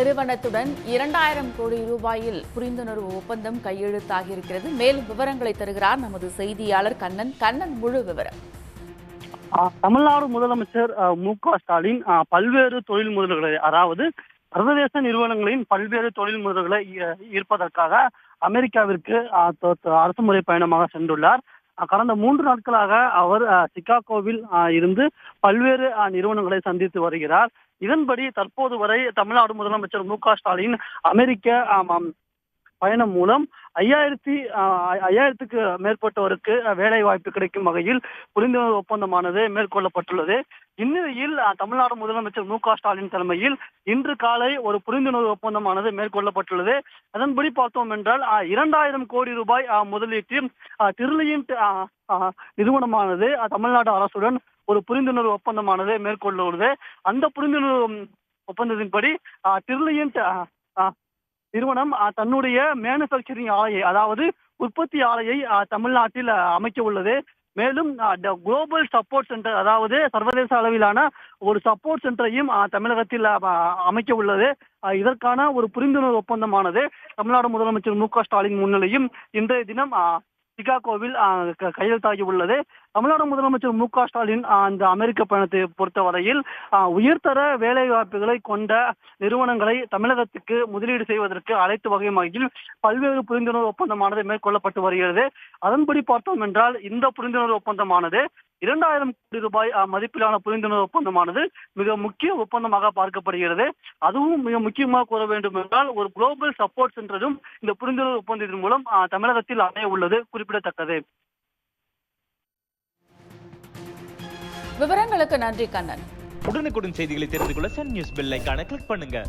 நிறுவனத்துடன் 2000 கோடி ரூபாயில் புரிந்துணர்வு ஒப்பந்தம் கையெழுத்தாகியிருக்கிறது. மேலும் விவரங்களை தருகிறார் நமது செய்தியாளர் கண்ணன். கண்ணன், முழு விவரம். தமிழ்நாடு முதலமைச்சர் மு.க.ஸ்டாலின் பல்வேறு தொழில் முதல்களை, அதாவது சர்வதேச நிறுவனங்களின் பல்வேறு தொழில் முதல்களை ஈர்ப்பதற்காக அமெரிக்காவிற்கு அரசுமுறை பயணமாக சென்றுள்ளார். கடந்த 3 நாட்களாக அவர் சிகாகோவில் இருந்து பல்வேறு நிறுவனங்களை சந்தித்து வருகிறார். இதன்படி தற்போது வரை தமிழ்நாடு முதலமைச்சர் மு.க.ஸ்டாலின் அமெரிக்க பயணம் மூலம் 5000க்கு மேற்பட்டோருக்கு வேலை வாய்ப்பு கிடைக்கும் வகையில் புரிந்துணர்வு ஒப்பந்தமானது மேற்கொள்ளப்பட்டுள்ளது. இந்நிலையில் தமிழ்நாடு முதலமைச்சர் மு.க.ஸ்டாலின் தலைமையில் இன்று காலை ஒரு புரிந்துணர்வு ஒப்பந்தமானது மேற்கொள்ளப்பட்டுள்ளது. அதன்படி பார்த்தோம் என்றால் 2000 கோடி ரூபாய் முதலீட்டில் டிரில்லியன்ட் நிறுவனமானது தமிழ்நாடு அரசுடன் ஒரு புரிந்துணர்வு ஒப்பந்தமானது மேற்கொண்டுள்ளது. அந்த புரிந்துணர்வு ஒப்பந்தத்தின்படி டிரில்லியன்ட் நிறுவனம் தன்னுடைய மேனுபேக்சரிங் ஆலையை, அதாவது உற்பத்தி ஆலையை தமிழ்நாட்டில் அமைக்க உள்ளது. மேலும் குளோபல் சப்போர்ட் சென்டர், அதாவது சர்வதேச அளவிலான ஒரு சப்போர்ட் சென்டரையும் தமிழகத்தில் அமைக்க உள்ளது. இதற்கான ஒரு புரிந்துணர்வு ஒப்பந்தமானது தமிழ்நாடு முதலமைச்சர் மு.க.ஸ்டாலின் முன்னிலையும் இன்றைய தினம் சிகாகோவில் கையெழுத்தாகி உள்ளது. தமிழ்நாடு முதலமைச்சர் மு.க.ஸ்டாலின் அந்த அமெரிக்க பயணத்தை பொறுத்தவரையில் உயர்தர வேலை வாய்ப்புகளை கொண்ட நிறுவனங்களை தமிழகத்துக்கு முதலீடு செய்வதற்கு அழைத்து வகையும் வகையில் பல்வேறு புரிந்துணர்வு ஒப்பந்தமானது மேற்கொள்ளப்பட்டு வருகிறது. அதன்படி பார்த்தோம் என்றால் இந்த புரிந்துணர்வு ஒப்பந்தமானது 2000 கோடி ரூபாய் மதிப்பிலான புரிந்துணர்வு ஒப்பந்தமானது மிக முக்கிய ஒப்பந்தமாக பார்க்கப்படுகிறது. அதுவும் மிக முக்கியமாக கூற வேண்டும் என்றால் ஒரு குளோபல் சப்போர்ட் சென்டரும் இந்த புரிந்துணர்வு ஒப்பந்தத்தின் மூலம் தமிழகத்தில் அமைய உள்ளது குறிப்பிடத்தக்கது. விவரங்களுக்கு நன்றி கண்ணன். உடனுக்குடன் செய்திகளை தெரிந்து கொள்ள சன் நியூஸ் பெல் ஐகானை கிளிக் பண்ணுங்க.